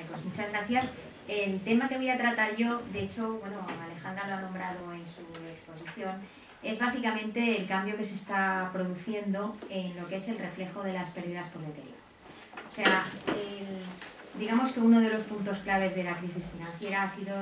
Pues muchas gracias. El tema que voy a tratar yo, de hecho, bueno, Alejandra lo ha nombrado en su exposición, es básicamente el cambio que se está produciendo en lo que es el reflejo de las pérdidas por deterioro. O sea, digamos que uno de los puntos claves de la crisis financiera ha sido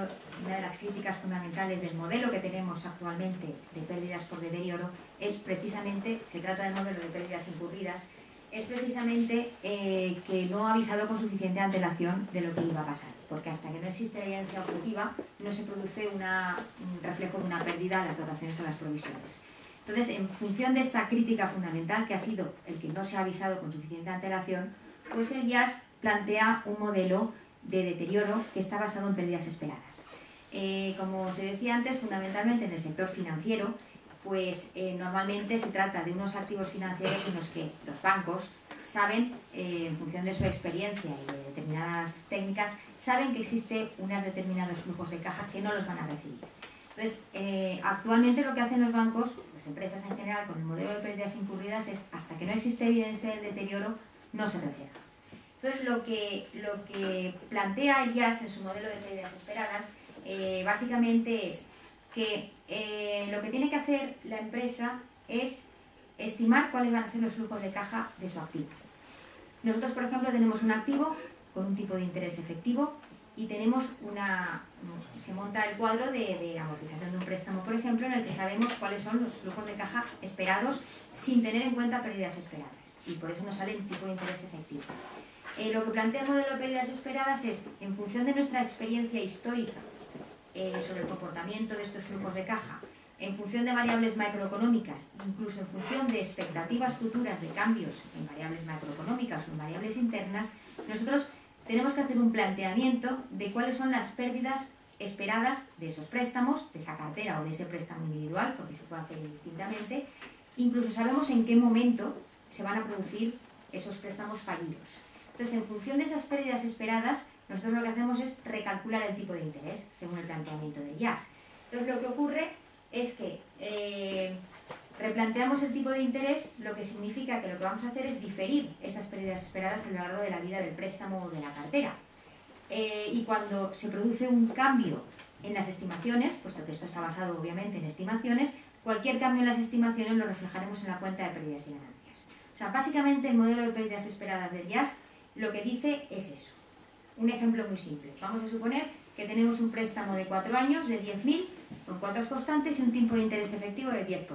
una de las críticas fundamentales del modelo que tenemos actualmente de pérdidas por deterioro, es precisamente, se trata del modelo de pérdidas incurridas, es precisamente que no ha avisado con suficiente antelación de lo que iba a pasar, porque hasta que no existe la evidencia objetiva no se produce un reflejo de una pérdida a las dotaciones a las provisiones. Entonces, en función de esta crítica fundamental, que ha sido el que no se ha avisado con suficiente antelación, pues el IAS plantea un modelo de deterioro que está basado en pérdidas esperadas. Como se decía antes, fundamentalmente en el sector financiero, pues normalmente se trata de unos activos financieros en los que los bancos saben, en función de su experiencia y de determinadas técnicas, saben que existen unos determinados flujos de caja que no los van a recibir. Entonces, actualmente lo que hacen los bancos, las empresas en general, con el modelo de pérdidas incurridas es, hasta que no existe evidencia del deterioro, no se refleja. Entonces, lo que plantea el IAS en su modelo de pérdidas esperadas, básicamente es que lo que tiene que hacer la empresa es estimar cuáles van a ser los flujos de caja de su activo. Nosotros, por ejemplo, tenemos un activo con un tipo de interés efectivo y tenemos se monta el cuadro de amortización de un préstamo, por ejemplo, en el que sabemos cuáles son los flujos de caja esperados sin tener en cuenta pérdidas esperadas, y por eso nos sale el tipo de interés efectivo. Lo que plantea el modelo de pérdidas esperadas es, en función de nuestra experiencia histórica sobre el comportamiento de estos flujos de caja, en función de variables macroeconómicas, incluso en función de expectativas futuras de cambios en variables macroeconómicas o en variables internas, nosotros tenemos que hacer un planteamiento de cuáles son las pérdidas esperadas de esos préstamos, de esa cartera o de ese préstamo individual, porque se puede hacer indistintamente. Incluso sabemos en qué momento se van a producir esos préstamos fallidos. Entonces, en función de esas pérdidas esperadas, nosotros lo que hacemos es recalcular el tipo de interés, según el planteamiento del IAS. Entonces, lo que ocurre es que replanteamos el tipo de interés, lo que significa que lo que vamos a hacer es diferir esas pérdidas esperadas a lo largo de la vida del préstamo o de la cartera. Y cuando se produce un cambio en las estimaciones, puesto que esto está basado obviamente en estimaciones, cualquier cambio en las estimaciones lo reflejaremos en la cuenta de pérdidas y ganancias. O sea, básicamente el modelo de pérdidas esperadas del IAS lo que dice es eso. Un ejemplo muy simple. Vamos a suponer que tenemos un préstamo de 4 años de 10.000 con cuotas constantes y un tipo de interés efectivo del 10%.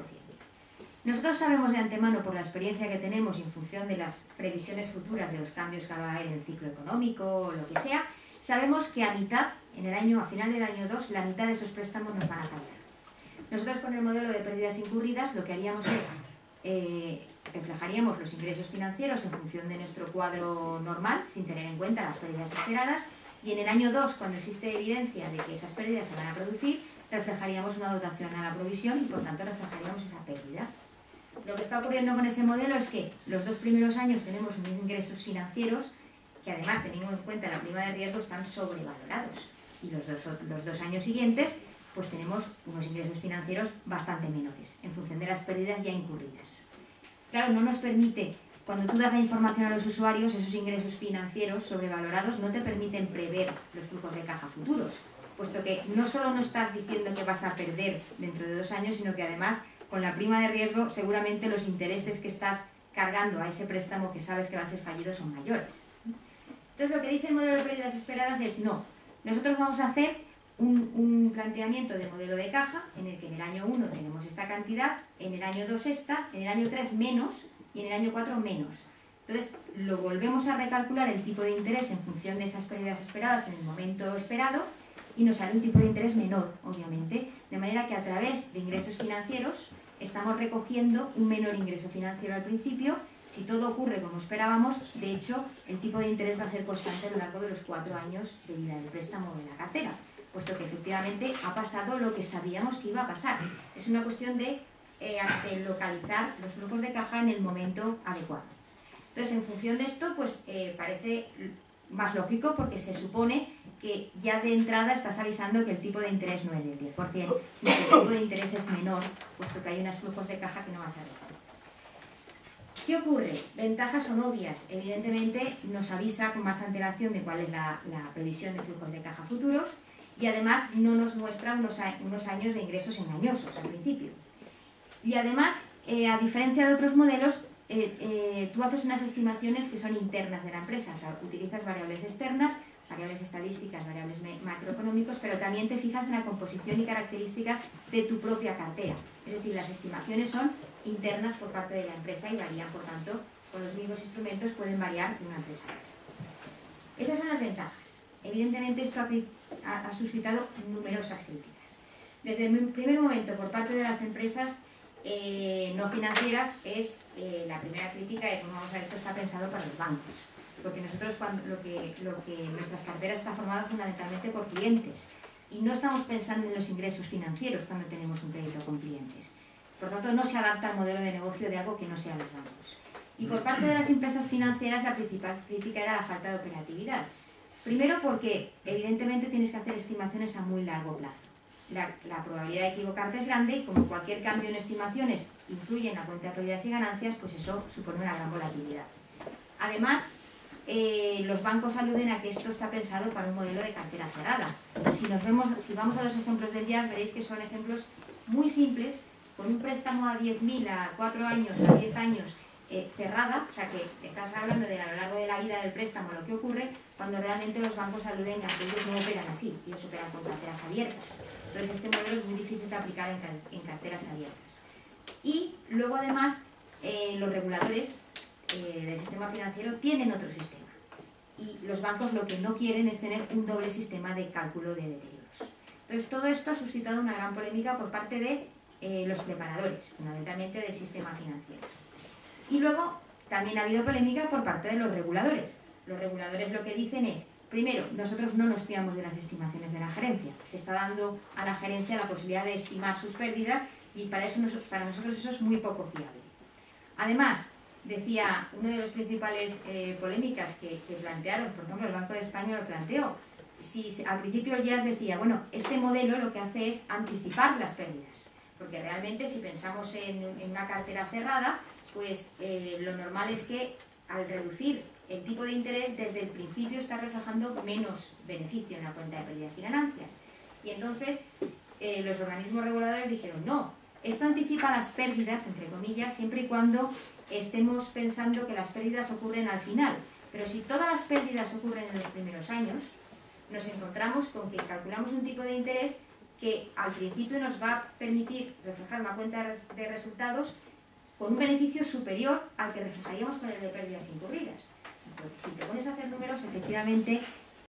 Nosotros sabemos de antemano, por la experiencia que tenemos y en función de las previsiones futuras de los cambios que va a haber en el ciclo económico o lo que sea, sabemos que a final del año 2, la mitad de esos préstamos nos van a fallar. Nosotros con el modelo de pérdidas incurridas lo que haríamos es reflejaríamos los ingresos financieros en función de nuestro cuadro normal, sin tener en cuenta las pérdidas esperadas, y en el año 2, cuando existe evidencia de que esas pérdidas se van a producir, reflejaríamos una dotación a la provisión y por tanto reflejaríamos esa pérdida. Lo que está ocurriendo con ese modelo es que los 2 primeros años tenemos unos ingresos financieros que, además, teniendo en cuenta la prima de riesgo, están sobrevalorados, y los dos años siguientes pues tenemos unos ingresos financieros bastante menores en función de las pérdidas ya incurridas. Claro, no nos permite, cuando tú das la información a los usuarios, esos ingresos financieros sobrevalorados no te permiten prever los flujos de caja futuros, puesto que no solo no estás diciendo que vas a perder dentro de 2 años, sino que además con la prima de riesgo seguramente los intereses que estás cargando a ese préstamo que sabes que va a ser fallido son mayores. Entonces, lo que dice el modelo de pérdidas esperadas es no, nosotros vamos a hacer un planteamiento de modelo de caja en el que en el año 1 tenemos esta cantidad, en el año 2 esta, en el año 3 menos y en el año 4 menos. Entonces, lo volvemos a recalcular el tipo de interés en función de esas pérdidas esperadas en el momento esperado y nos sale un tipo de interés menor, obviamente, de manera que a través de ingresos financieros estamos recogiendo un menor ingreso financiero al principio. Si todo ocurre como esperábamos, de hecho, el tipo de interés va a ser constante a lo largo de los 4 años de vida del préstamo o de la cartera, puesto que efectivamente ha pasado lo que sabíamos que iba a pasar. Es una cuestión de localizar los flujos de caja en el momento adecuado. Entonces, en función de esto, pues parece más lógico, porque se supone que ya de entrada estás avisando que el tipo de interés no es del 10%, sino que el tipo de interés es menor, puesto que hay unos flujos de caja que no vas a dejar. ¿Qué ocurre? Ventajas son obvias. Evidentemente nos avisa con más antelación de cuál es la previsión de flujos de caja futuros y además no nos muestra unos años de ingresos engañosos al principio. Y además, a diferencia de otros modelos, tú haces unas estimaciones que son internas de la empresa, o sea, utilizas variables externas, variables estadísticas, variables macroeconómicos, pero también te fijas en la composición y características de tu propia cartera. Es decir, las estimaciones son internas por parte de la empresa y varían, por tanto, con los mismos instrumentos pueden variar de una empresa a otra. Esas son las ventajas. Evidentemente esto ha suscitado numerosas críticas. Desde el primer momento, por parte de las empresas no financieras, la primera crítica es, vamos a ver, esto está pensado para los bancos. Porque nosotros nuestras carteras está formada fundamentalmente por clientes y no estamos pensando en los ingresos financieros cuando tenemos un crédito con clientes. Por tanto, no se adapta al modelo de negocio de algo que no sea los bancos. Y por parte de las empresas financieras, la principal crítica era la falta de operatividad. Primero porque, evidentemente, tienes que hacer estimaciones a muy largo plazo. La probabilidad de equivocarte es grande y como cualquier cambio en estimaciones influye en la cuenta de pérdidas y ganancias, pues eso supone una gran volatilidad. Además, los bancos aluden a que esto está pensado para un modelo de cartera cerrada. Si vamos a los ejemplos del IAS, veréis que son ejemplos muy simples, con un préstamo a 10.000, a 4 años, a 10 años, cerrada, o sea que estás hablando de a lo largo de la vida del préstamo lo que ocurre, cuando realmente los bancos aluden a que ellos no operan así, ellos operan con carteras abiertas. Entonces este modelo es muy difícil de aplicar en carteras abiertas. Y luego además los reguladores del sistema financiero tienen otro sistema. Y los bancos lo que no quieren es tener un doble sistema de cálculo de deterioros. Entonces todo esto ha suscitado una gran polémica por parte de los preparadores, fundamentalmente del sistema financiero. Y luego también ha habido polémica por parte de los reguladores. Los reguladores lo que dicen es, primero, nosotros no nos fiamos de las estimaciones de la gerencia. Se está dando a la gerencia la posibilidad de estimar sus pérdidas y para nosotros eso es muy poco fiable. Además, decía, una de las principales polémicas que plantearon, por ejemplo, el Banco de España lo planteó, si al principio el IAS decía, bueno, este modelo lo que hace es anticipar las pérdidas, porque realmente si pensamos en una cartera cerrada, pues lo normal es que al reducir el tipo de interés, desde el principio está reflejando menos beneficio en la cuenta de pérdidas y ganancias. Y entonces los organismos reguladores dijeron, no, esto anticipa las pérdidas, entre comillas, siempre y cuando estemos pensando que las pérdidas ocurren al final. Pero si todas las pérdidas ocurren en los primeros años, nos encontramos con que calculamos un tipo de interés que al principio nos va a permitir reflejar una cuenta de resultados con un beneficio superior al que reflejaríamos con el de pérdidas incurridas. Pues si te pones a hacer números, efectivamente